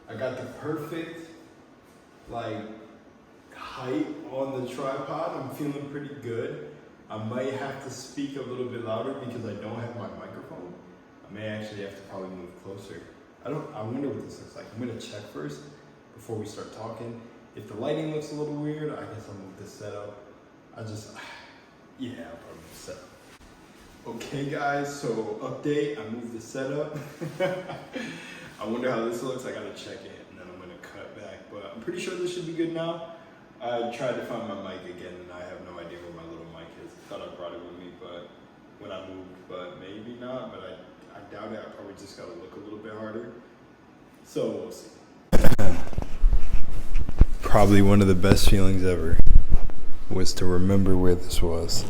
I got the perfect like height on the tripod. I'm feeling pretty good. I might have to speak a little bit louder because I don't have my microphone. I may actually have to probably move closer. I wonder what this looks like. I'm gonna check first before we start talking. If the lighting looks a little weird, I guess I'll move the setup. I'll probably move the setup. Okay guys, so update, I moved the setup. I wonder how this looks. I gotta check it and then I'm gonna cut back, but I'm pretty sure this should be good now. I tried to find my mic again and I have no idea where my little mic is. I thought I brought it with me, but when I moved, but maybe not, but I doubt it. I probably just gotta look a little bit harder. So we'll see. Probably one of the best feelings ever was to remember where this was.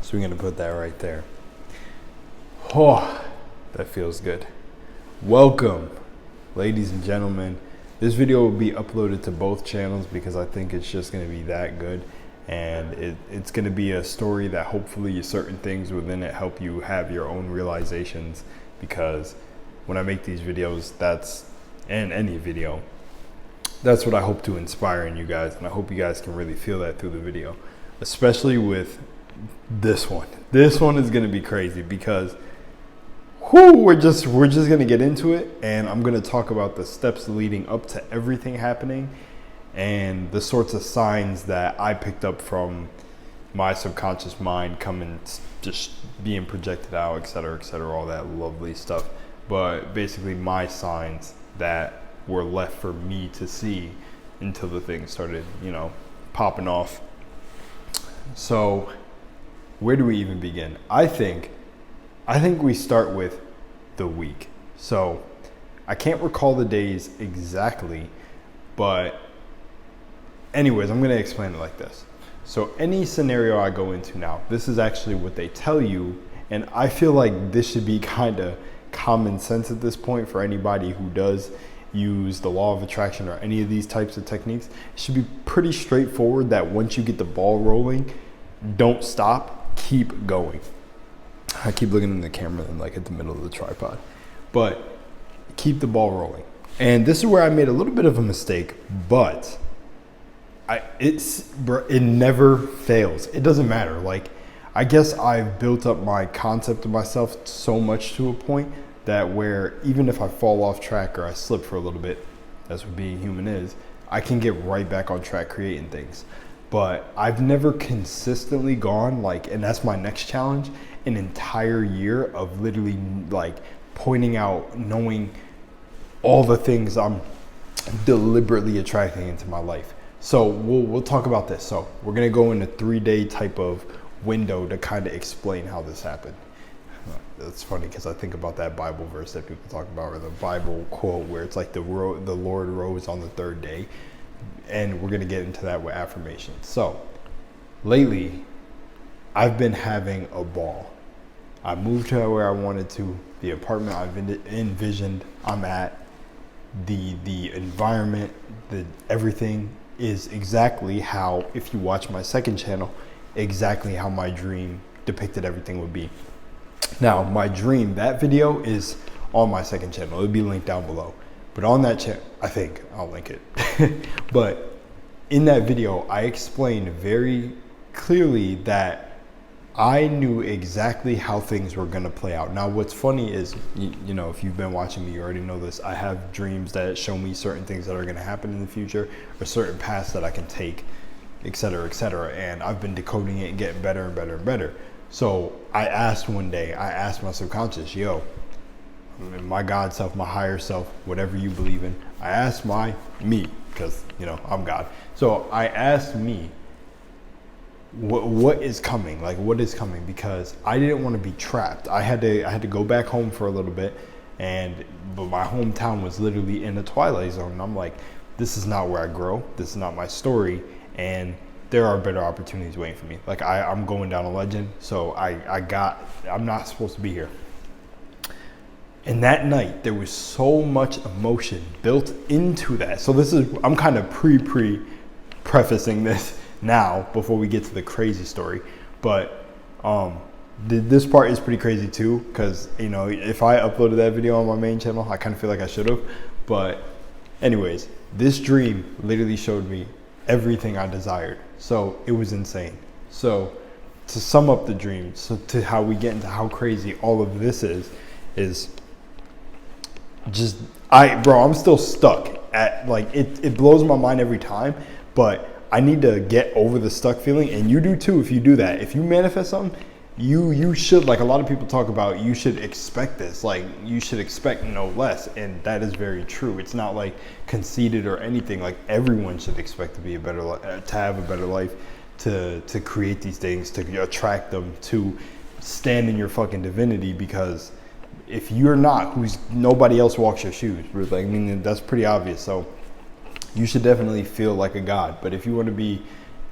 So we're gonna put that right there. Oh, that feels good. Welcome, ladies and gentlemen. This video will be uploaded to both channels because I think it's just gonna be that good. And it's gonna be a story that hopefully certain things within it help you have your own realizations, because when I make these videos, and any video, that's what I hope to inspire in you guys. And I hope you guys can really feel that through the video, especially with this one. This one is gonna be crazy because we're just gonna get into it, and I'm gonna talk about the steps leading up to everything happening and the sorts of signs that I picked up from my subconscious mind coming, just being projected out, etc., all that lovely stuff. But basically my signs that were left for me to see until the thing started, popping off. So where do we even begin? I think we start with the week. So I can't recall the days exactly, but anyways, I'm going to explain it like this. So any scenario I go into now, this is actually what they tell you. And I feel like this should be kind of common sense at this point for anybody who does use the law of attraction or any of these types of techniques. It should be pretty straightforward that once you get the ball rolling, don't stop, keep going. I keep looking in the camera and like at the middle of the tripod, but keep the ball rolling. And this is where I made a little bit of a mistake, but it never fails. It doesn't matter. Like, I guess I've built up my concept of myself so much to a point that where even if I fall off track or I slip for a little bit, that's what being human is, I can get right back on track creating things. But I've never consistently gone and that's my next challenge, an entire year of literally like pointing out, knowing all the things I'm deliberately attracting into my life. So we'll talk about this. So we're gonna go in a 3-day type of window to kind of explain how this happened. That's funny because I think about that Bible verse that people talk about, or the Bible quote where it's like the Lord rose on the 3rd day. And we're going to get into that with affirmations. So lately, I've been having a ball. I moved to where I wanted to, the apartment I've envisioned I'm at, the environment, everything is exactly how, if you watch my second channel, exactly how my dream depicted everything would be. Now, my dream, that video is on my second channel. It'll be linked down below. But on that channel, I think I'll link it. But in that video, I explained very clearly that I knew exactly how things were going to play out. Now, what's funny is, if you've been watching me, you already know this. I have dreams that show me certain things that are going to happen in the future, or certain paths that I can take, etc., etc. And I've been decoding it and getting better and better and better. So I asked my subconscious, my God self, my higher self, whatever you believe in. I asked me, because, I'm God. So I asked me, what is coming? Like, what is coming? Because I didn't want to be trapped. I had to go back home for a little bit, but my hometown was literally in a twilight zone. And I'm like, this is not where I grow. This is not my story. And there are better opportunities waiting for me. Like, I'm going down a legend. So I'm not supposed to be here. And that night, there was so much emotion built into that. So I'm kind of prefacing this now before we get to the crazy story. But this part is pretty crazy too, because, you know, if I uploaded that video on my main channel, I kind of feel like I should have. But anyways, this dream literally showed me everything I desired. So it was insane. So to sum up the dream, so to how we get into how crazy all of this is just, I'm still stuck at, like, it blows my mind every time, but I need to get over the stuck feeling, and you do too if you do that. If you manifest something, you should, like a lot of people talk about, you should expect this, like you should expect no less, and that is very true. It's not like conceited or anything. Like everyone should expect to be a better to have a better life, to create these things, to attract them, to stand in your fucking divinity, because if you're not, nobody else walks your shoes. Like, I mean, that's pretty obvious. So you should definitely feel like a god. But if you want to be,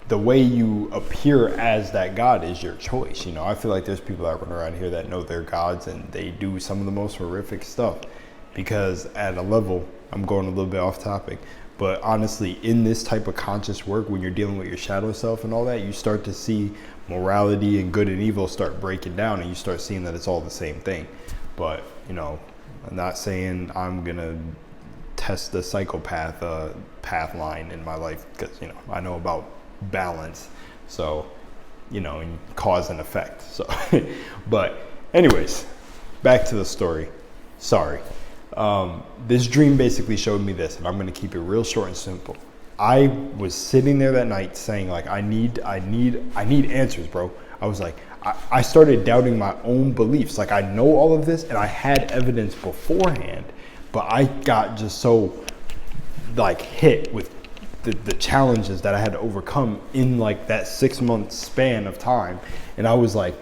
the way you appear as that god is your choice. You know, I feel like there's people that run around here that know they're gods, and they do some of the most horrific stuff, because at a level, I'm going a little bit off topic, but honestly, in this type of conscious work, when you're dealing with your shadow self and all that, you start to see morality and good and evil start breaking down, and you start seeing that it's all the same thing. But, you know, I'm not saying I'm gonna test the psychopath path line in my life, because, you know, I know about balance, so, you know, and cause and effect. So but anyways, back to the story. Sorry. This dream basically showed me this, and I'm going to keep it real short and simple. I was sitting there that night saying, like, I need answers, bro. I was like, I started doubting my own beliefs. Like, I know all of this and I had evidence beforehand, but I got just so, like, hit with the challenges that I had to overcome in, like, that 6-month span of time. And I was like,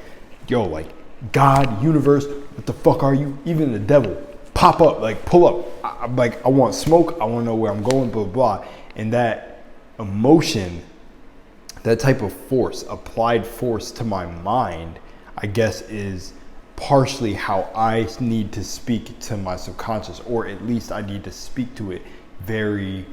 yo, like, God, universe, what the fuck are you? Even the devil, pop up, like, pull up. I'm like, I want smoke. I want to know where I'm going, blah, blah, blah. And that emotion, that type of force, applied force to my mind, I guess, is partially how I need to speak to my subconscious, or at least I need to speak to it very,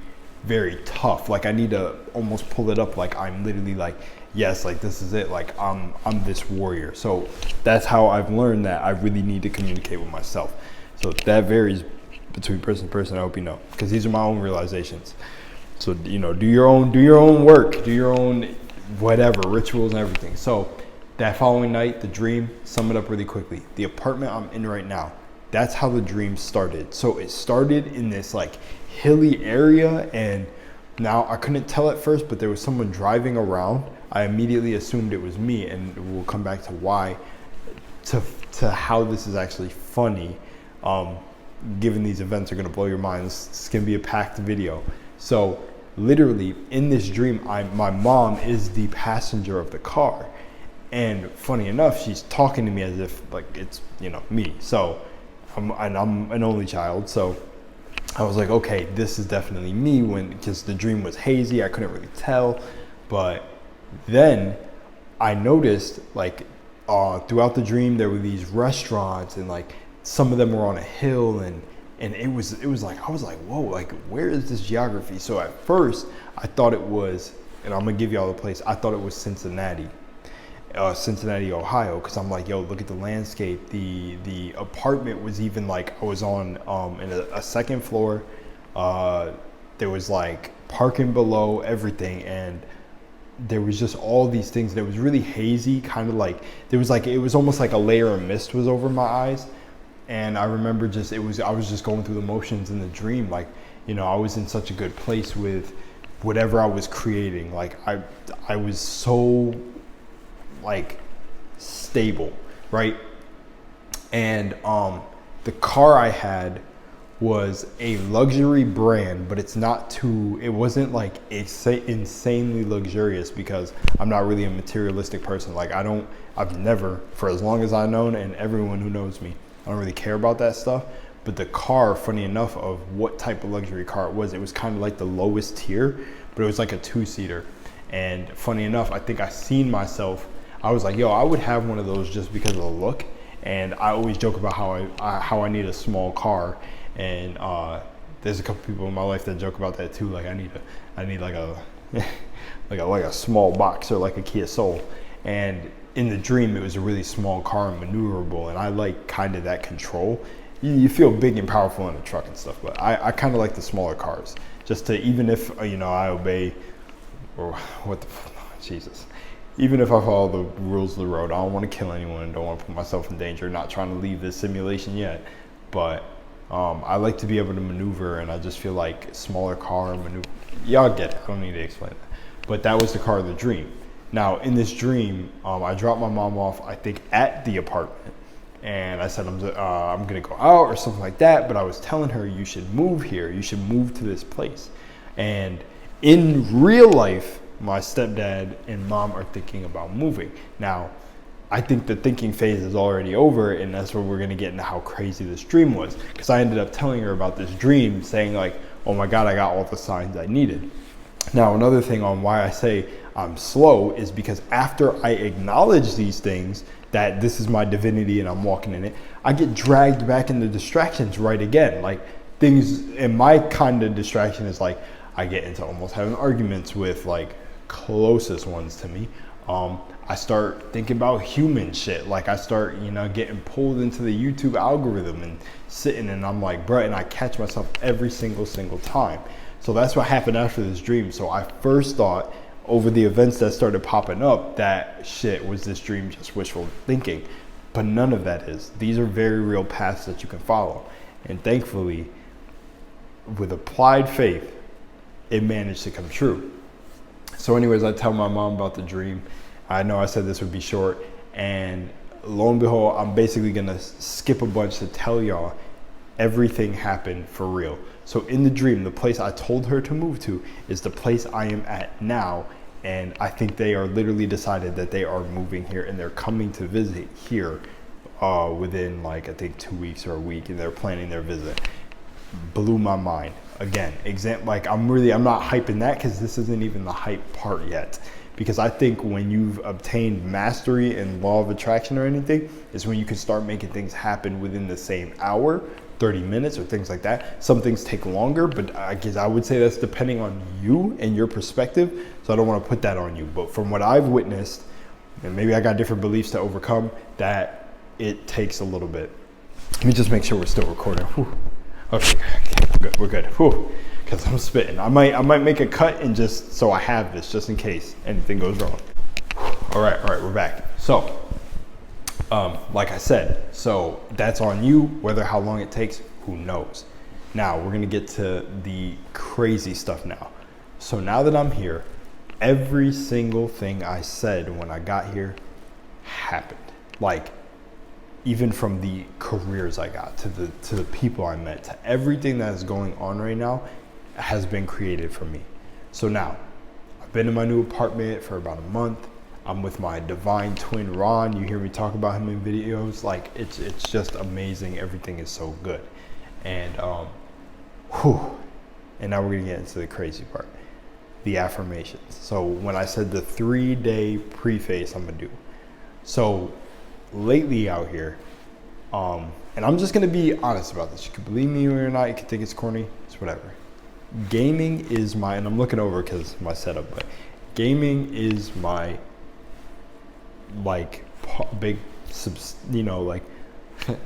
very tough. Like, I need to almost pull it up, like I'm literally like, yes, like this is it, like I'm this warrior. So that's how I've learned that I really need to communicate with myself. So that varies between person to person, I hope you know, because these are my own realizations. So, you know, do your own work, do your own whatever, rituals and everything. So that following night, the dream, sum it up really quickly. The apartment I'm in right now, that's how the dream started. So it started in this, like, hilly area, and now I couldn't tell at first, but there was someone driving around. I immediately assumed it was me, and we'll come back to why, to how this is actually funny. Given these events are gonna blow your mind. This is gonna be a packed video. So literally in this dream, my mom is the passenger of the car, and funny enough, she's talking to me as if, like, it's, you know, me. So I'm an only child, so I was like, okay, this is definitely me, because the dream was hazy, I couldn't really tell. But then I noticed, like, throughout the dream, there were these restaurants, and, like, some of them were on a hill, and it was like, I was like, whoa, like, where is this geography? So at first I thought it was, and I'm gonna give y'all the place, I thought it was Cincinnati, Ohio, because I'm like, yo, look at the landscape. The apartment was even, like, I was on in a second floor. There was, like, parking below, everything, and there was just all these things. That was really hazy, kind of like, there was, like, it was almost like a layer of mist was over my eyes. And I remember I was just going through the motions in the dream. Like, you know, I was in such a good place with whatever I was creating. Like, I was so, like, stable, right? And the car I had was a luxury brand, but it wasn't like insanely luxurious, because I'm not really a materialistic person. Like, I've never, for as long as I've known, and everyone who knows me, I don't really care about that stuff. But the car, funny enough, of what type of luxury car it was kind of like the lowest tier, but it was like a 2-seater. And funny enough, I think I seen myself, I was like, yo, I would have one of those just because of the look. And I always joke about how I need a small car. And there's a couple people in my life that joke about that too. Like, I need like a like a small box, or like a Kia Soul. And in the dream, it was a really small car and maneuverable, and I like kind of that control. You feel big and powerful in a truck and stuff, but I kind of like the smaller cars, just to, even if, I obey, or Jesus. Even if I follow the rules of the road, I don't want to kill anyone, don't want to put myself in danger, not trying to leave this simulation yet, but I like to be able to maneuver, and I just feel like smaller car maneuver, y'all get it, I don't need to explain that. But that was the car of the dream. Now, in this dream, I dropped my mom off, I think, at the apartment, and I said, I'm gonna go out or something like that, but I was telling her, you should move here, you should move to this place. And in real life, my stepdad and mom are thinking about moving. Now, I think the thinking phase is already over, and that's where we're gonna get into how crazy this dream was. Because I ended up telling her about this dream, saying like, oh my God, I got all the signs I needed. Now, another thing on why I say I'm slow is because after I acknowledge these things, that this is my divinity and I'm walking in it, I get dragged back into distractions right again. Like things, and my kind of distraction is like, I get into almost having arguments with like closest ones to me. I start thinking about human shit. Like I start, getting pulled into the YouTube algorithm and sitting, and I'm like, bruh, and I catch myself every single time. So that's what happened after this dream. So I first thought, over the events that started popping up, that shit was this dream just wishful thinking. But none of that is. These are very real paths that you can follow. And thankfully, with applied faith, it managed to come true. So anyways, I tell my mom about the dream. I know I said this would be short, and lo and behold, I'm basically gonna skip a bunch to tell y'all everything happened for real. So in the dream, the place I told her to move to is the place I am at now. And I think they are literally decided that they are moving here, and they're coming to visit here within like, I think 2 weeks or a week, and they're planning their visit. Blew my mind. Again, I'm not hyping that, because this isn't even the hype part yet. Because I think when you've obtained mastery in law of attraction or anything, is when you can start making things happen within the same hour, 30 minutes or things like that. Some things take longer, but I guess I would say that's depending on you and your perspective. So I don't want to put that on you. But from what I've witnessed, and maybe I got different beliefs to overcome, that it takes a little bit. Let me just make sure we're still recording. Whew. Okay, we're good. Because I'm spitting. I might make a cut, and just so I have this just in case anything goes wrong. All right, we're back. So, like I said, so that's on you. Whether how long it takes, who knows. Now we're gonna get to the crazy stuff now. So now that I'm here, every single thing I said when I got here happened. Like, even from the careers I got to the people I met, to everything that is going on right now has been created for me. So now I've been in my new apartment for about a month. I'm with my divine twin Ron. You hear me talk about him in videos. Like it's just amazing. Everything is so good. And and now we're gonna get into the crazy part, the affirmations. So when I said the 3-day preface I'm gonna do. So lately out here, and I'm just gonna be honest about this. You can believe me or not, you can think it's corny, it's whatever. Gaming is my, and I'm looking over because my setup, but gaming is my like big, like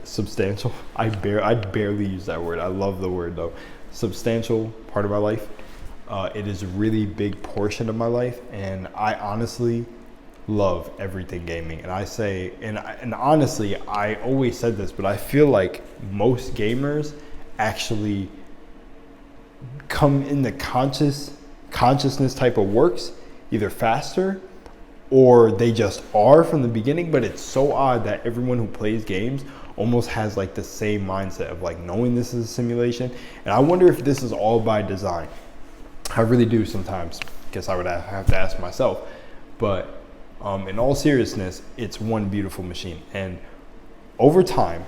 substantial. I barely use that word. I love the word though. Substantial part of my life. It is a really big portion of my life, and I honestly love everything gaming. And I say, and honestly, I always said this, but I feel like most gamers actually come in the consciousness type of works either faster or they just are from the beginning. But it's so odd that everyone who plays games almost has like the same mindset of like knowing this is a simulation. And I wonder if this is all by design. I really do sometimes. Guess I would have to ask myself. But in all seriousness, it's one beautiful machine. And over time,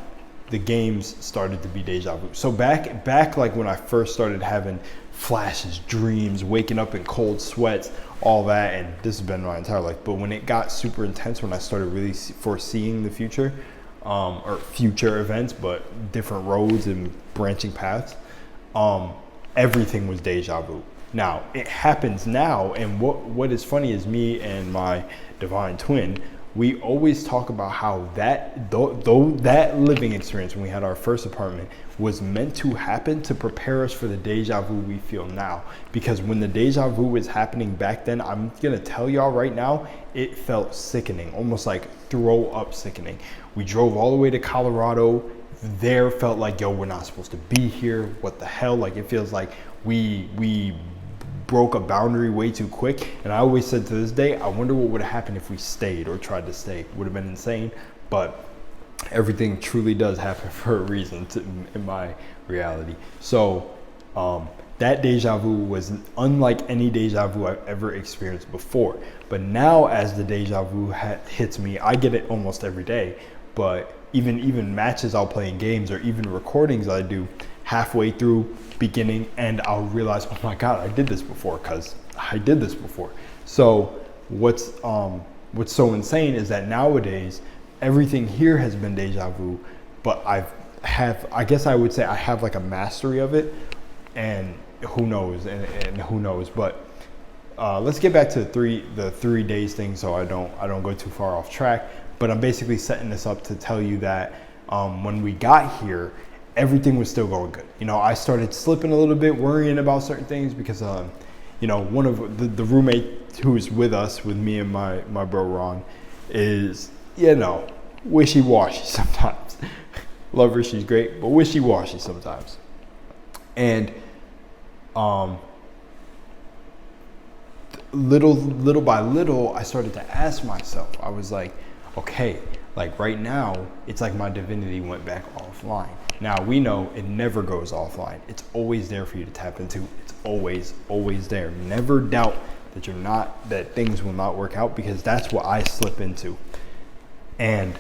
the games started to be deja vu. So back like when I first started having flashes, dreams, waking up in cold sweats, all that, and this has been my entire life. But when it got super intense, when I started really foreseeing the future, or future events, but different roads and branching paths, everything was deja vu. Now, it happens now, and what is funny is me and my divine twin, we always talk about how that living experience when we had our first apartment was meant to happen to prepare us for the deja vu we feel now. Because when the deja vu was happening back then, I'm gonna tell y'all right now, it felt sickening, almost like throw up sickening. We drove all the way to Colorado. There felt like, yo, we're not supposed to be here. What the hell? Like, it feels like we broke a boundary way too quick. And I always said to this day, I wonder what would have happened if we stayed or tried to stay. It would have been insane. But everything truly does happen for a reason in my reality. So that deja vu was unlike any deja vu I've ever experienced before. But now as the deja vu hits me, I get it almost every day. But even matches I'll play in games, or even recordings I do, halfway through, beginning, and I'll realize, oh my God, I did this before, because I did this before. So what's so insane is that nowadays everything here has been deja vu, but I guess I would say I have like a mastery of it, and who knows, and who knows. But let's get back to the 3 days thing, so I don't go too far off track. But I'm basically setting this up to tell you that when we got here, everything was still going good. You know, I started slipping a little bit, worrying about certain things because, you know, one of the roommate who's with us, with me and my bro Ron, is, you know, wishy-washy sometimes. Love her, she's great, but wishy-washy sometimes. And little by little, I started to ask myself, I was like, okay, like right now, it's like my divinity went back offline. Now we know it never goes offline. It's always there for you to tap into. It's always there. Never doubt that things will not work out, because that's what I slip into. And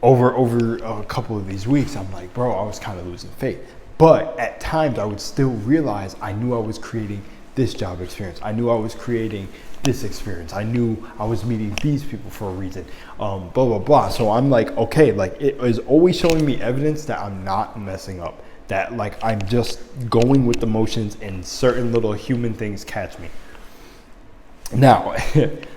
over a couple of these weeks, I'm like, bro, I was kind of losing faith. But at times I would still realize I knew I was creating this job experience. I knew I was creating this experience. I knew I was meeting these people for a reason, blah, blah, blah. So I'm like, okay, like it is always showing me evidence that I'm not messing up, that like I'm just going with the motions and certain little human things catch me. Now,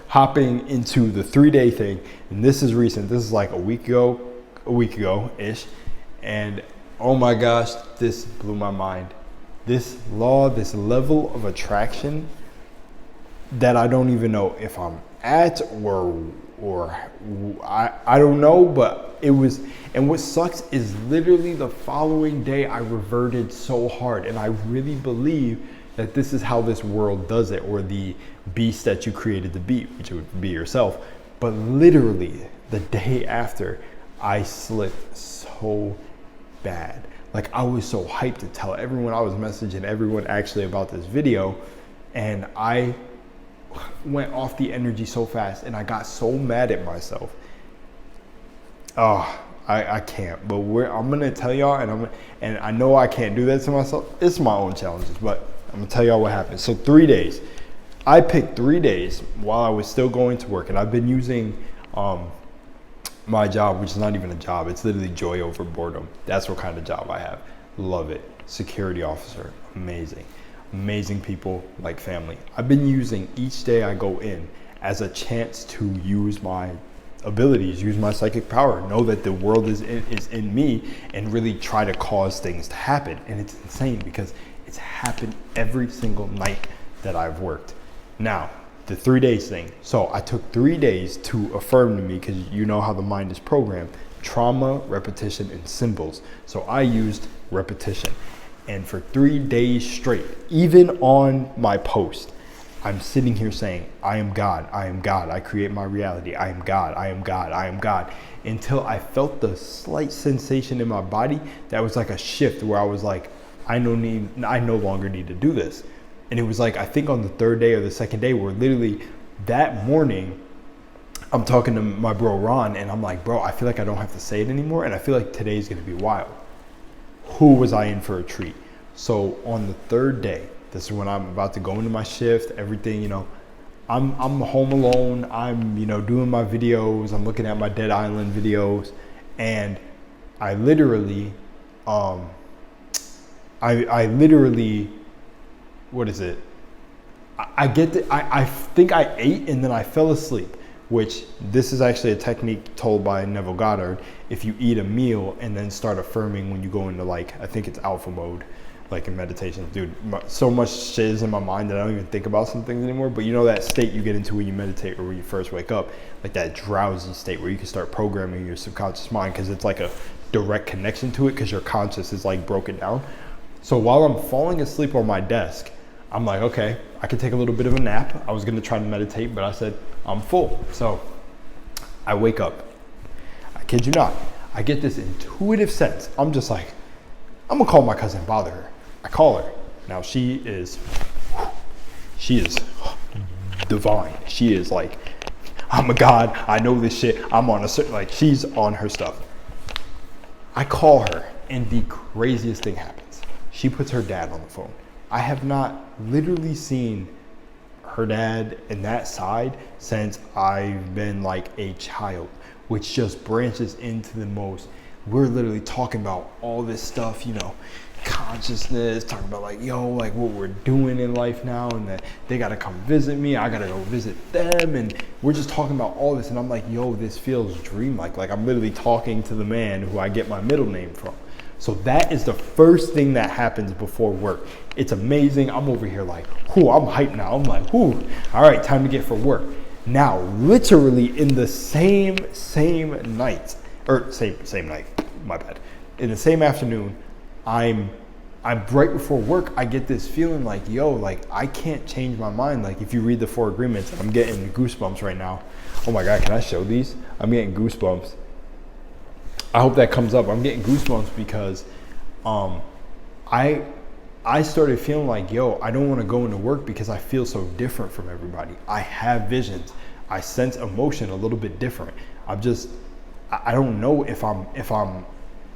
hopping into the 3-day thing, and this is recent. This is like a week ago-ish. And oh my gosh, this blew my mind. This level of attraction that I don't even know if I'm at or I don't know, but it was. And what sucks is literally the following day I reverted so hard, and I really believe that this is how this world does it, or the beast that you created to be, which would be yourself. But literally the day after, I slipped so bad. Like I was so hyped to tell everyone. I was messaging everyone actually about this video, and I went off the energy so fast, and I got so mad at myself. I can't. But I'm gonna tell y'all, and I know I can't do that to myself. It's my own challenges, but I'm gonna tell y'all what happened. So 3 days. I picked 3 days while I was still going to work, and I've been using my job, which is not even a job. It's literally joy over boredom. That's what kind of job I have. Love it. Security officer. Amazing people, like family. I've been using each day I go in as a chance to use my abilities, use my psychic power, know that the world is in me, and really try to cause things to happen. And it's insane because it's happened every single night that I've worked. Now, the 3 days thing. So I took 3 days to affirm to me, because you know how the mind is programmed: trauma, repetition, and symbols. So I used repetition. And for 3 days straight, even on my post, I'm sitting here saying, I am God, I am God, I create my reality, I am God, I am God, I am God, until I felt the slight sensation in my body that was like a shift, where I was like, I no longer need to do this. And it was like, I think on the 3rd day or the 2nd day, where literally that morning, I'm talking to my bro Ron, and I'm like, bro, I feel like I don't have to say it anymore, and I feel like today's gonna be wild. Who was I in for a treat? So on the 3rd day, this is when I'm about to go into my shift, everything, you know, I'm home alone, I'm, you know, doing my videos, I'm looking at my Dead Island videos, and I literally, what is it? I get the, I think I ate and then I fell asleep, which this is actually a technique told by Neville Goddard. If you eat a meal and then start affirming when you go into like, I think it's alpha mode, like in meditation, dude, so much shit is in my mind that I don't even think about some things anymore. But you know that state you get into when you meditate or when you first wake up, like that drowsy state where you can start programming your subconscious mind, because it's like a direct connection to it because your conscious is like broken down. So while I'm falling asleep on my desk, I'm like, okay, I can take a little bit of a nap. I was gonna try to meditate, but I said, I'm full. So I wake up. I kid you not. I get this intuitive sense. I'm just like, I'm gonna call my cousin and bother her. I call her. Now she is divine. She is like, I'm a god. I know this shit. I'm on a certain, like she's on her stuff. I call her and the craziest thing happens. She puts her dad on the phone. I have not literally seen her dad in that side since I've been like a child, which just branches into the most, we're literally talking about all this stuff, you know, consciousness, talking about like, yo, like what we're doing in life now, and that they got to come visit me, I got to go visit them, and we're just talking about all this, and I'm like, yo, this feels dreamlike. Like I'm literally talking to the man who I get my middle name from. So that is the first thing that happens before work. It's amazing. I'm over here like, whoo, I'm hyped now. I'm like, whoo, all right, time to get for work. Now, literally in the same night, or same night, my bad. In the same afternoon, I'm right before work, I get this feeling like, yo, like I can't change my mind. Like if you read the 4 agreements, I'm getting goosebumps right now. Oh my God, can I show these? I'm getting goosebumps. I hope that comes up. I'm getting goosebumps because I started feeling like, yo, I don't want to go into work because I feel so different from everybody. I have visions. I sense emotion a little bit different. I don't know if I'm,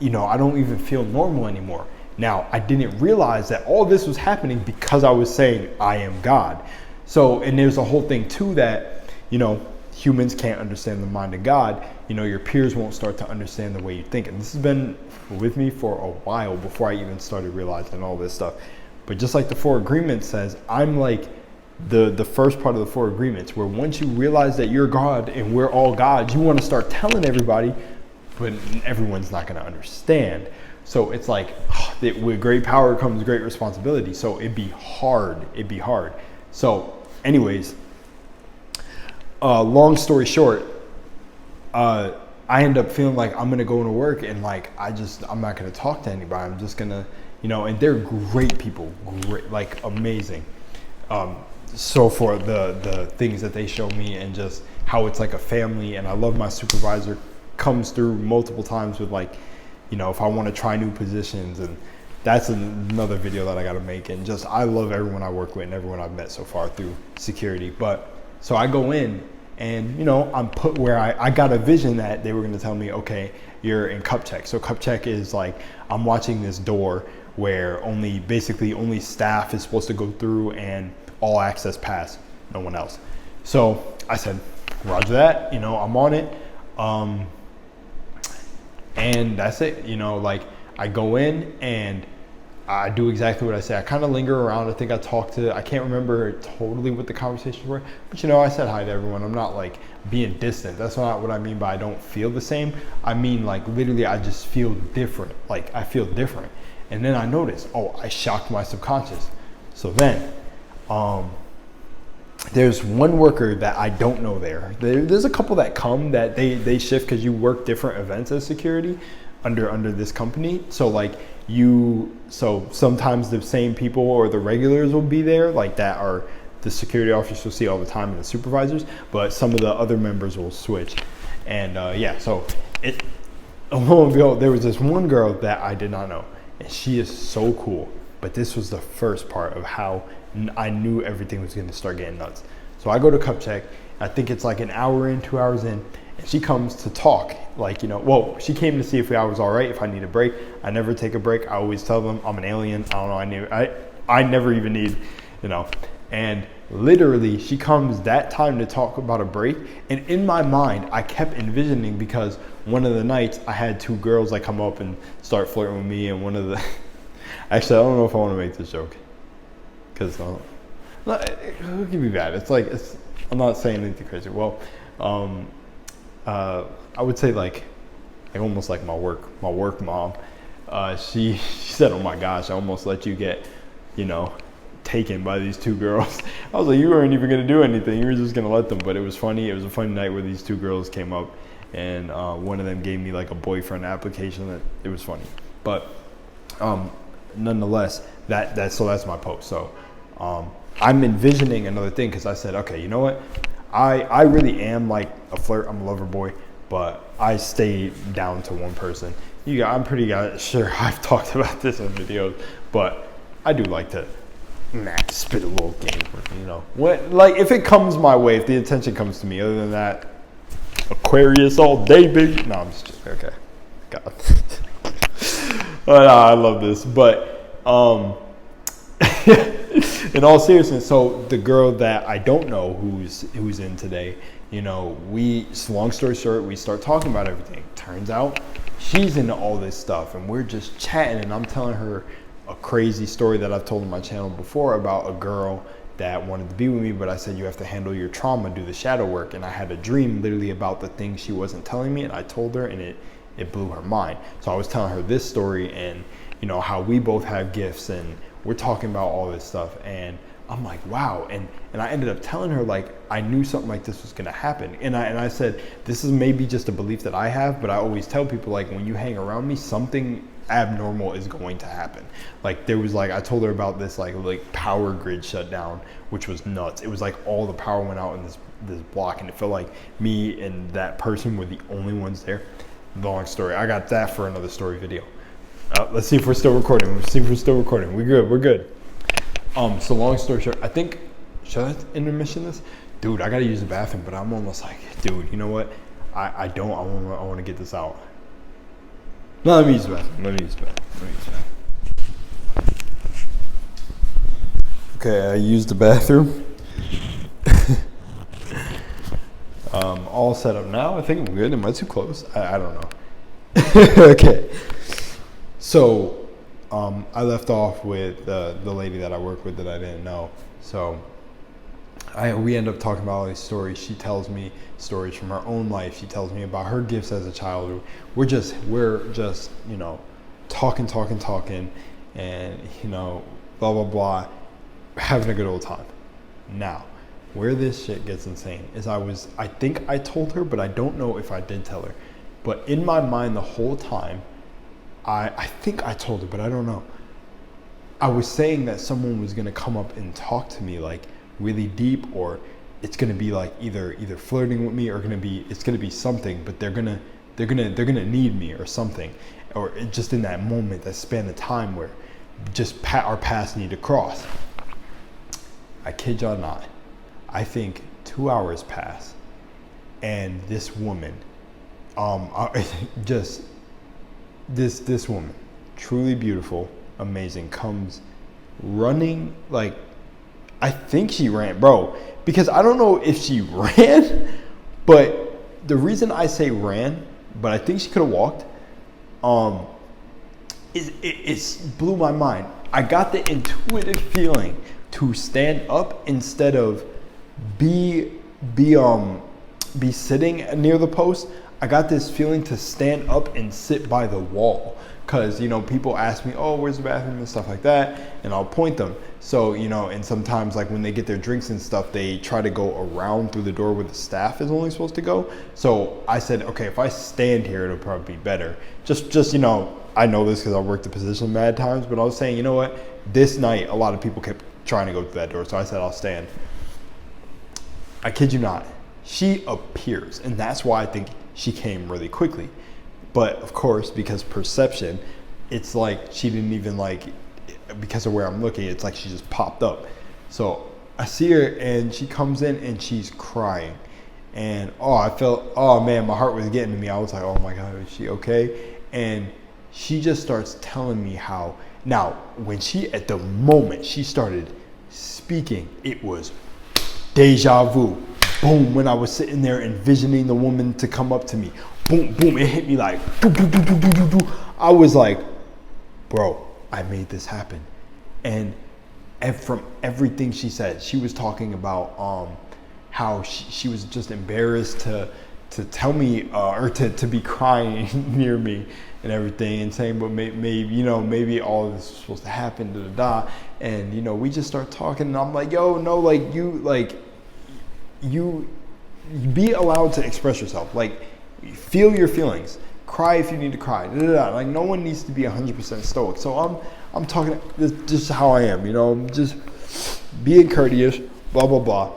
you know, I don't even feel normal anymore. Now, I didn't realize that all this was happening because I was saying I am God. So, and there's a whole thing too that, you know, humans can't understand the mind of God. You know, your peers won't start to understand the way you think. And this has been with me for a while before I even started realizing all this stuff. But just like the 4 agreements says, I'm like the first part of the 4 agreements, where once you realize that you're God and we're all gods, you want to start telling everybody, but everyone's not going to understand. So it's like, with great power comes great responsibility. So it'd be hard. So anyways, long story short, I end up feeling like I'm gonna go into work and like I'm not gonna talk to anybody. I'm just gonna, you know, and they're great people, great, like amazing. So for the things that they show me and just how it's like a family, and I love my supervisor, comes through multiple times with like, you know, if I want to try new positions, and that's another video that I got to make. And just I love everyone I work with and everyone I've met so far through security. But so I go in, and you know, I'm put where I got a vision that they were going to tell me, okay, you're in cup check. So cup check is like, I'm watching this door where only staff is supposed to go through, and all access pass, no one else. So I said, roger that, you know, I'm on it. And that's it, you know, like I go in and I do exactly what I say. I kind of linger around. I think I can't remember totally what the conversations were, but you know, I said hi to everyone. I'm not like being distant. That's not what I mean by I don't feel the same. I mean like literally I just feel different. Like I feel different. And then I notice, oh, I shocked my subconscious. So then, there's one worker that I don't know there. There's a couple that come that they shift because you work different events as security under this company. So like so sometimes the same people or the regulars will be there, like that are the security officers you'll see all the time and the supervisors, but some of the other members will switch. And yeah, so a while ago, there was this one girl that I did not know, and she is so cool. But this was the first part of how I knew everything was going to start getting nuts. So I go to cup check. I think it's like an hour in, 2 hours in, and she comes to talk. Like, you know, well, she came to see if I was all right, if I need a break. I never take a break. I always tell them I'm an alien. I don't know. I never even need, you know. And literally, she comes that time to talk about a break. And in my mind, I kept envisioning, because one of the nights I had 2 girls like come up and start flirting with me, and one of the actually, I don't know if I want to make this joke, because It can be bad. I'm not saying anything crazy. Well, I would say like almost like my work mom. She said, "Oh my gosh, I almost let you get, taken by these two girls." I was like, "You weren't even gonna do anything. You were just gonna let them." But it was funny. It was a funny night where these two girls came up, and one of them gave me like a boyfriend application. It was funny, but nonetheless, that's my post. So I'm envisioning another thing because I said, okay, you know what? I really am like a flirt. I'm a lover boy, but I stay down to one person. I'm pretty sure I've talked about this in videos, but I do like to spit a little game, When, if it comes my way, if the attention comes to me. Other than that, Aquarius all day, baby. No, I'm just joking. Okay, God. I love this, but in all seriousness, so the girl that I don't know who's in today, long story short, we start talking about everything. Turns out she's into all this stuff, and we're just chatting, and I'm telling her a crazy story that I've told on my channel before about a girl that wanted to be with me, but I said, you have to handle your trauma, do the shadow work. And I had a dream literally about the things she wasn't telling me, and I told her, and it blew her mind. So I was telling her this story, and how we both have gifts, and we're talking about all this stuff, and I'm like, wow. And I ended up telling her, like, I knew something like this was gonna happen. And I said, this is maybe just a belief that I have, but I always tell people, like, when you hang around me, something abnormal is going to happen. Like, there was like, I told her about this like power grid shutdown, which was nuts. It was like all the power went out in this block, and it felt like me and that person were the only ones there. Long story. I got that for another story video. Let's see if we're still recording. We're good. So long story short, I think, should I intermission this? Dude, I gotta use the bathroom, but I'm almost like, dude, you know what? I want to get this out. No, let me use the bathroom. Okay, I used the bathroom. All set up now. I think I'm good. Am I too close? I don't know. Okay. So, I left off with the lady that I work with that I didn't know. So, we end up talking about all these stories. She tells me stories from her own life. She tells me about her gifts as a child. We're just talking, and blah blah blah, having a good old time. Now, where this shit gets insane is I think I told her, but I don't know if I did tell her. But in my mind the whole time, I think I told her, but I don't know. I was saying that someone was gonna come up and talk to me like really deep, or it's gonna be like either flirting with me, or it's gonna be something, but they're gonna need me or something, or just in that moment, that span of time where just our paths need to cross. I kid y'all not. I think 2 hours pass, and this woman, this woman, truly beautiful, amazing, comes running. Like, I think she ran, bro, because I don't know if she ran, but the reason I say ran, but I think she could have walked, it blew my mind. I got the intuitive feeling to stand up instead of be sitting near the post. I got this feeling to stand up and sit by the wall, because people ask me, oh, where's the bathroom and stuff like that, and I'll point them. So and sometimes, like, when they get their drinks and stuff, they try to go around through the door where the staff is only supposed to go. So I said, okay, if I stand here, it'll probably be better. Just I know this because I worked the position mad times, but I was saying, you know what, this night a lot of people kept trying to go through that door, so I said I'll stand. I kid you not, she appears, and that's why I think she came really quickly. But of course, because perception, it's like she didn't even because of where I'm looking, it's like she just popped up. So I see her, and she comes in, and she's crying, and oh man, my heart was getting to me. I was like, oh my God, is she okay? And she just starts telling me how, now when at the moment she started speaking, it was deja vu. Boom, when I was sitting there envisioning the woman to come up to me. Boom, boom, it hit me like, doo, doo, doo, doo, doo, doo. I was like, bro, I made this happen. And And from everything she said, she was talking about how she was just embarrassed to tell me or to be crying near me and everything, and saying, but maybe all of this was supposed to happen, and we just start talking, and I'm like, yo, no, like you be allowed to express yourself, like feel your feelings, cry if you need to cry, like no one needs to be 100% stoic. So I'm talking, this just how I am, just being courteous, blah blah blah.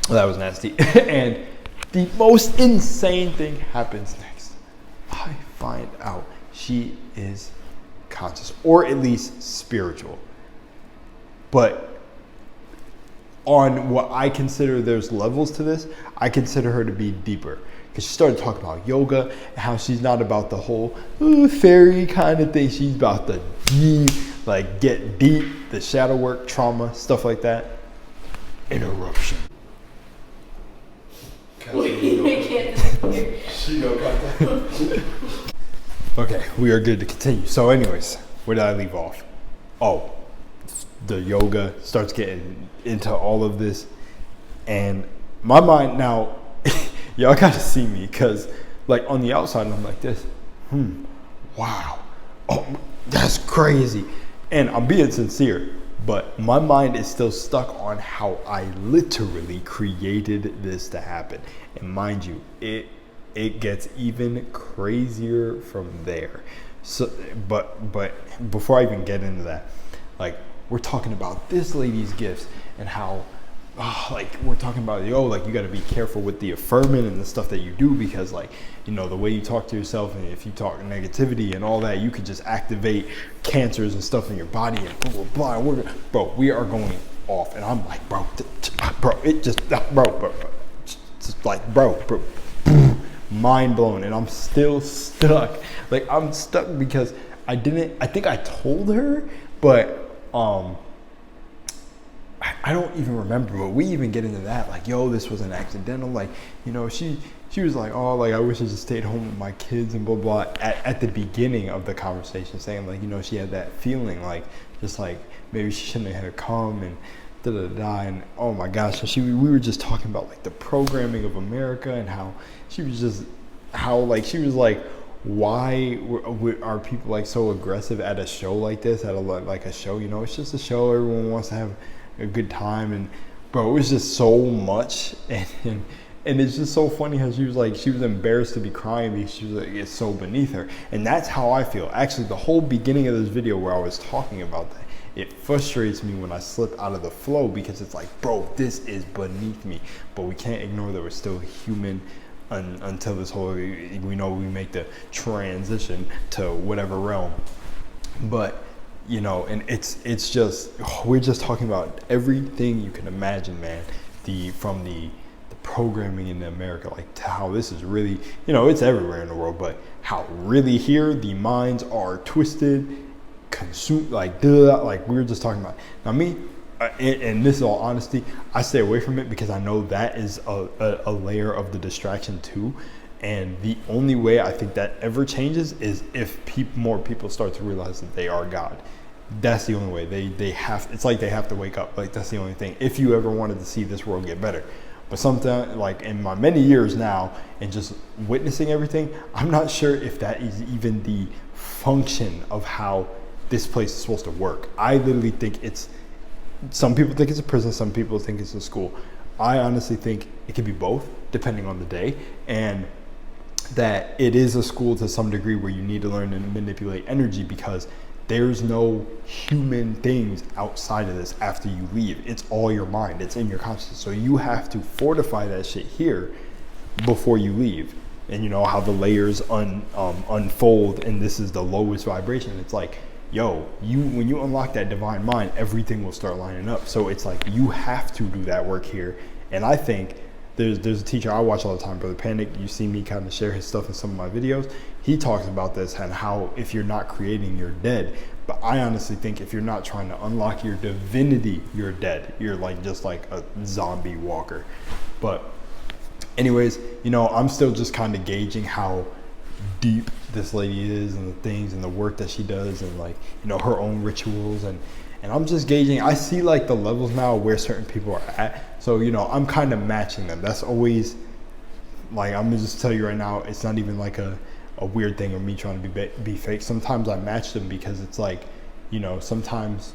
Well, that was nasty. And the most insane thing happens next. I find out she is conscious, or at least spiritual. But on what I consider, there's levels to this, I consider her to be deeper. Because she started talking about yoga and how she's not about the whole fairy kind of thing. She's about the deep, like get deep, the shadow work, trauma, stuff like that. Interruption. Okay, we are good to continue. So anyways, where did I leave off? Oh, the yoga starts getting into all of this. And my mind now, y'all gotta see me, because like on the outside I'm like this, wow, oh, that's crazy. And I'm being sincere, but my mind is still stuck on how I literally created this to happen. And mind you, it gets even crazier from there. So, but before I even get into that, like we're talking about this lady's gifts and how, like we're talking about, like you got to be careful with the affirming and the stuff that you do, because like, the way you talk to yourself, and if you talk negativity and all that, you could just activate cancers and stuff in your body and blah, blah, blah. And bro, we are going off. And I'm like, bro, it just, bro, just like, bro, mind blown. And I'm still stuck. Like I'm stuck because I think I told her, but I don't even remember, but we even get into that, like, yo, this was an accidental, like, she was like, oh, like, I wish I just stayed home with my kids and blah, blah, at the beginning of the conversation, saying, like, she had that feeling, like, just like, maybe she shouldn't have had her come, and da-da-da, and oh my gosh, so we were just talking about, like, the programming of America, and how she was like, why are people, like, so aggressive at a show like this, like a show, it's just a show, everyone wants to have a good time, and bro, it was just so much, and it's just so funny how she was embarrassed to be crying because she was like, it's so beneath her. And that's how I feel. Actually, the whole beginning of this video where I was talking about that, it frustrates me when I slip out of the flow, because it's like, bro, this is beneath me, but we can't ignore that we're still human until this whole, we make the transition to whatever realm. But and it's just, we're just talking about everything you can imagine, man. From the programming in America, like to how this is really, it's everywhere in the world, but how really here the minds are twisted, consumed, like we were just talking about. Now me, and this is all honesty, I stay away from it because I know that is a layer of the distraction too. And the only way I think that ever changes is if more people start to realize that they are God. That's the only way. They have, it's like they have to wake up. Like that's the only thing. If you ever wanted to see this world get better. But sometimes, like in my many years now and just witnessing everything, I'm not sure if that is even the function of how this place is supposed to work. I literally think some people think it's a prison, some people think it's a school. I honestly think it could be both, depending on the day. And that it is a school to some degree where you need to learn and manipulate energy, because there's no human things outside of this after you leave. It's all your mind. It's in your consciousness. So you have to fortify that shit here before you leave. And how the layers unfold, and this is the lowest vibration. It's like, yo, when you unlock that divine mind, everything will start lining up. So it's like you have to do that work here. And I think there's a teacher I watch all the time, Brother Panic. You see me kind of share his stuff in some of my videos. He talks about this and how if you're not creating, you're dead. But I honestly think if you're not trying to unlock your divinity, you're dead. You're just like a zombie walker. But anyways, I'm still just kind of gauging how deep this lady is, and the things and the work that she does, and her own rituals, and And I'm just gauging. I see like the levels now where certain people are at. So, you know, I'm kind of matching them. That's always like, I'm gonna just tell you right now, it's not even like a weird thing or me trying to be fake. Sometimes I match them because it's like, you know, sometimes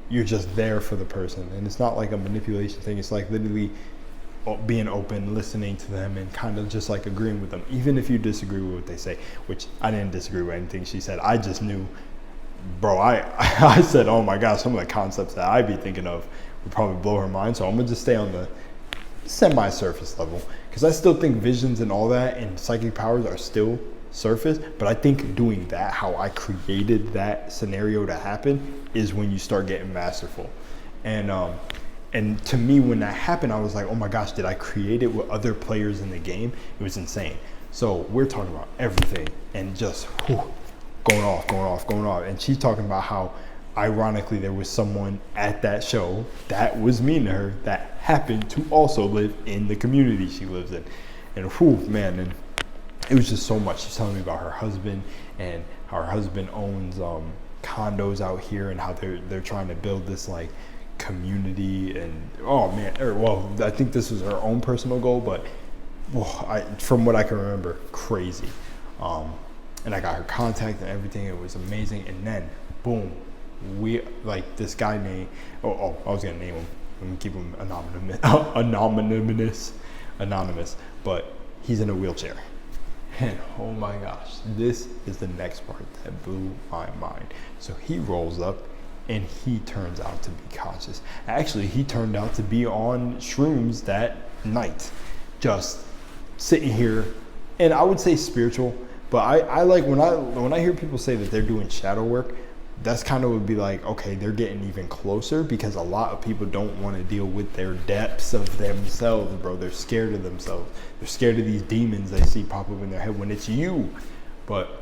you're just there for the person, and it's not like a manipulation thing. It's like literally being open, listening to them, and kind of just like agreeing with them, even if you disagree with what they say, which I didn't disagree with anything she said. I just knew, bro, I said, oh my gosh, some of the concepts that I'd be thinking of would probably blow her mind. So I'm gonna just stay on the semi-surface level, because I still think visions and all that and psychic powers are still surface, but I think doing that, how I created that scenario to happen, is when you start getting masterful. And to me, when that happened, I was like, oh my gosh, did I create it with other players in the game? It was insane. So we're talking about everything and just going off. And she's talking about how ironically there was someone at that show that was mean to her that happened to also live in the community she lives in. And man, and it was just so much. She's telling me about her husband, and how her husband owns condos out here, and how they're trying to build this like community. And oh man, well, I think this was her own personal goal, but from what I can remember, crazy. And I got her contact and everything. It was amazing. And then boom, we like this guy named I was gonna name him. I'm gonna keep him anonymous, but he's in a wheelchair. And oh my gosh, this is the next part that blew my mind. So he rolls up and he turns out to be conscious. Actually, he turned out to be on shrooms that night, just sitting here. And I would say spiritual, but I like when I hear people say that they're doing shadow work, that's kind of would be like, okay, they're getting even closer, because a lot of people don't want to deal with their depths of themselves, bro. They're scared of themselves. They're scared of these demons they see pop up in their head when it's you. But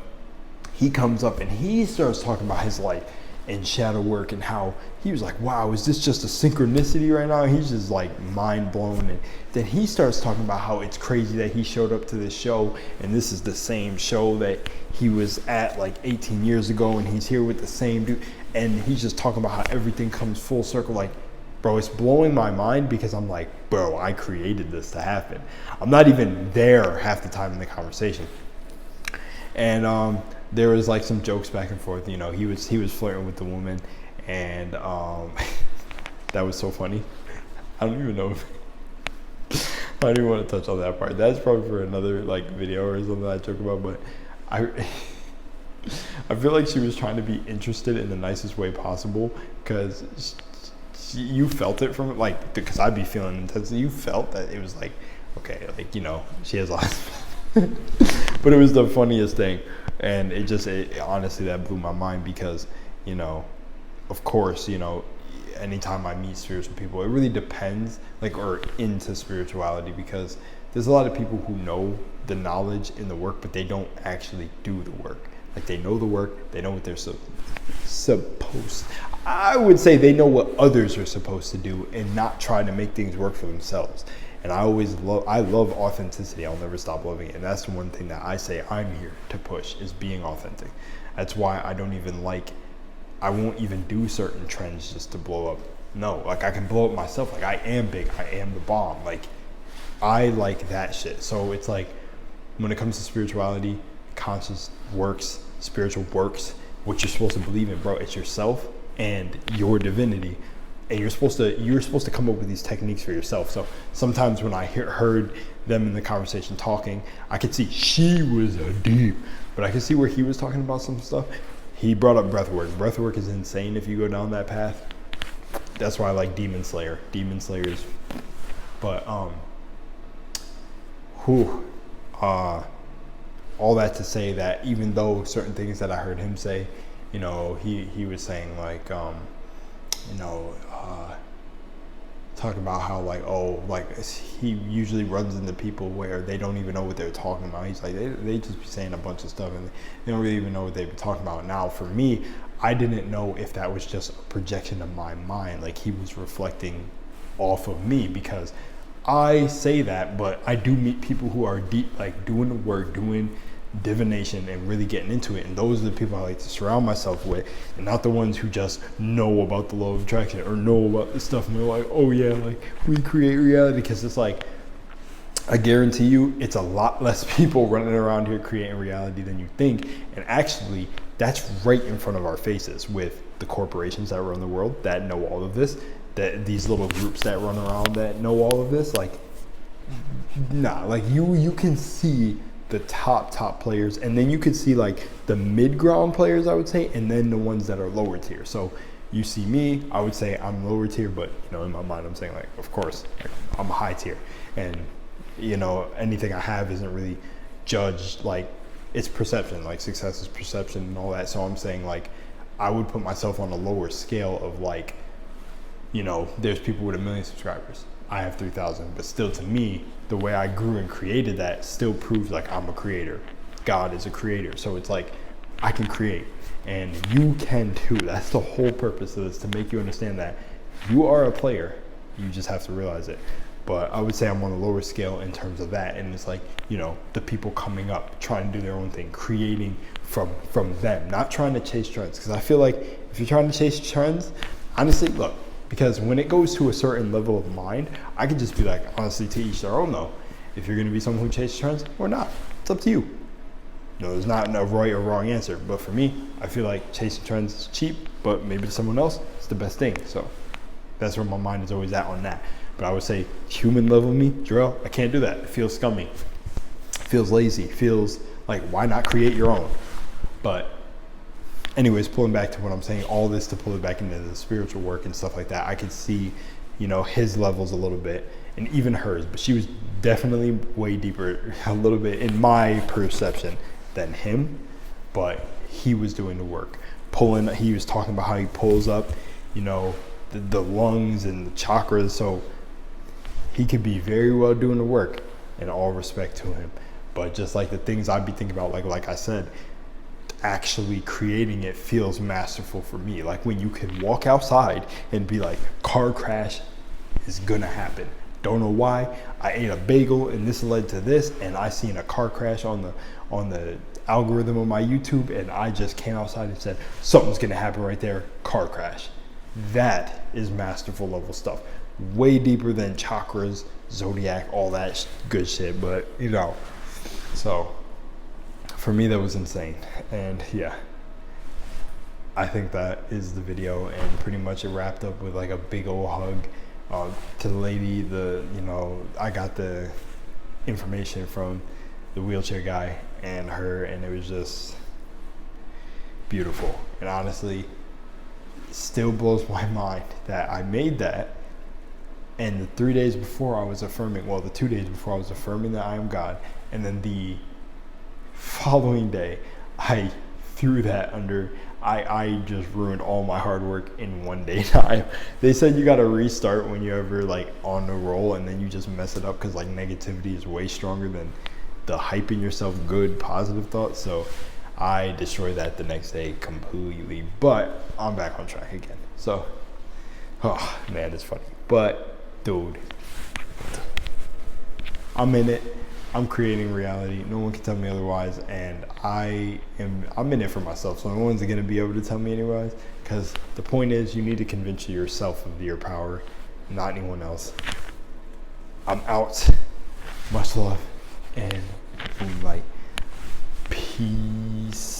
he comes up and he starts talking about his life and shadow work, and how he was like, wow, is this just a synchronicity right now? He's just like mind blown. And then he starts talking about how it's crazy that he showed up to this show, and this is the same show that he was at like 18 years ago, and he's here with the same dude. And he's just talking about how everything comes full circle. Like, bro, it's blowing my mind, because I'm like, bro, I created this to happen. I'm not even there half the time in the conversation. And there was like some jokes back and forth. You know, he was flirting with the woman, and that was so funny. I don't even know I don't even want to touch on that part. That's probably for another like video or something that I joke about. But I feel like she was trying to be interested in the nicest way possible, because you felt it from like, because I'd be feeling intense. You felt that it was like, okay, like, you know, she has lots. But it was the funniest thing. And it honestly, that blew my mind, because, you know, of course, you know, anytime I meet spiritual people, it really depends, like, or into spirituality, because there's a lot of people who know the knowledge in the work, but they don't actually do the work. Like, they know the work, they know what they're supposed. I would say they know what others are supposed to do, and not try to make things work for themselves. And I love authenticity. I'll never stop loving it. And that's the one thing that I say I'm here to push, is being authentic. That's why I won't even do certain trends just to blow up. No, like, I can blow up myself. Like, I am big. I am the bomb. Like, I like that shit. So it's like, when it comes to spirituality, conscious works, spiritual works, what you're supposed to believe in, bro, it's yourself and your divinity. And you're supposed to come up with these techniques for yourself. So sometimes when I heard them in the conversation talking, I could see she was deep, but I could see where he was talking about some stuff. He brought up breathwork. Breathwork is insane if you go down that path. That's why I like Demon Slayer. Demon Slayers. But all that to say that even though certain things that I heard him say, you know, he was saying like, you know, talking about how like, oh, like he usually runs into people where they don't even know what they're talking about. He's like, they just be saying a bunch of stuff and they don't really even know what they've been talking about. Now for me, I didn't know if that was just a projection of my mind, like he was reflecting off of me, because I say that, but I do meet people who are deep, like doing the work, doing divination and really getting into it. And those are the people I like to surround myself with, and not the ones who just know about the law of attraction or know about this stuff and they're like, oh yeah, like we create reality. Because it's like, I guarantee you it's a lot less people running around here creating reality than you think. And actually that's right in front of our faces with the corporations that run the world that know all of this, that these little groups that run around that know all of this. Like, nah, like you can see the top players, and then you could see like the mid-ground players, I would say, and then the ones that are lower tier. So you see me, I would say I'm lower tier, but you know, in my mind I'm saying like, of course, like, I'm a high tier, and you know, anything I have isn't really judged, like it's perception, like success is perception and all that. So I'm saying like I would put myself on a lower scale of like, you know, there's people with 1 million subscribers. I have 3,000, but still to me, the way I grew and created that still proves like I'm a creator. God is a creator. So it's like, I can create and you can too. That's the whole purpose of this, to make you understand that you are a player. You just have to realize it. But I would say I'm on a lower scale in terms of that. And it's like, you know, the people coming up, trying to do their own thing, creating from them, not trying to chase trends. Because I feel like if you're trying to chase trends, honestly, look, because when it goes to a certain level of mind, I can just be like, honestly, to each their own though. If you're gonna be someone who chases trends or not, it's up to you. No, there's not a right or wrong answer. But for me, I feel like chasing trends is cheap, but maybe to someone else, it's the best thing. So that's where my mind is always at on that. But I would say human level me, Jarrell, I can't do that. It feels scummy, it feels lazy, it feels like, why not create your own? But anyways, pulling back to what I'm saying, all this to pull it back into the spiritual work and stuff like that, I could see, you know, his levels a little bit, and even hers, but she was definitely way deeper a little bit in my perception than him. But he was doing the work, he was talking about how he pulls up, you know, the lungs and the chakras. So he could be very well doing the work, in all respect to him. But just like the things I'd be thinking about, like I said, actually creating it feels masterful for me. Like when you can walk outside and be like, car crash is gonna happen. Don't know why. I ate a bagel and this led to this, and I seen a car crash on the algorithm of my YouTube, and I just came outside and said, something's gonna happen right there, car crash. That is masterful level stuff. Way deeper than chakras, zodiac, all that good shit. But you know, so for me that was insane. And yeah, I think that is the video, and pretty much it wrapped up with like a big old hug to the lady. You know, I got the information from the wheelchair guy and her, and it was just beautiful. And honestly, it still blows my mind that I made that, and the 3 days before I was affirming, well, the 2 days before I was affirming that I am God, and then the following day I threw that under. I just ruined all my hard work in 1 day time. They said you got to restart when you're ever like on the roll, and then you just mess it up because like negativity is way stronger than the hyping yourself good positive thoughts. So I destroyed that the next day completely, but I'm back on track again. So, oh man, it's funny. But dude, I'm in it. I'm creating reality. No one can tell me otherwise, and I'm in it for myself. So no one's gonna be able to tell me otherwise. Because the point is, you need to convince yourself of your power, not anyone else. I'm out. Much love and moonlight. Peace.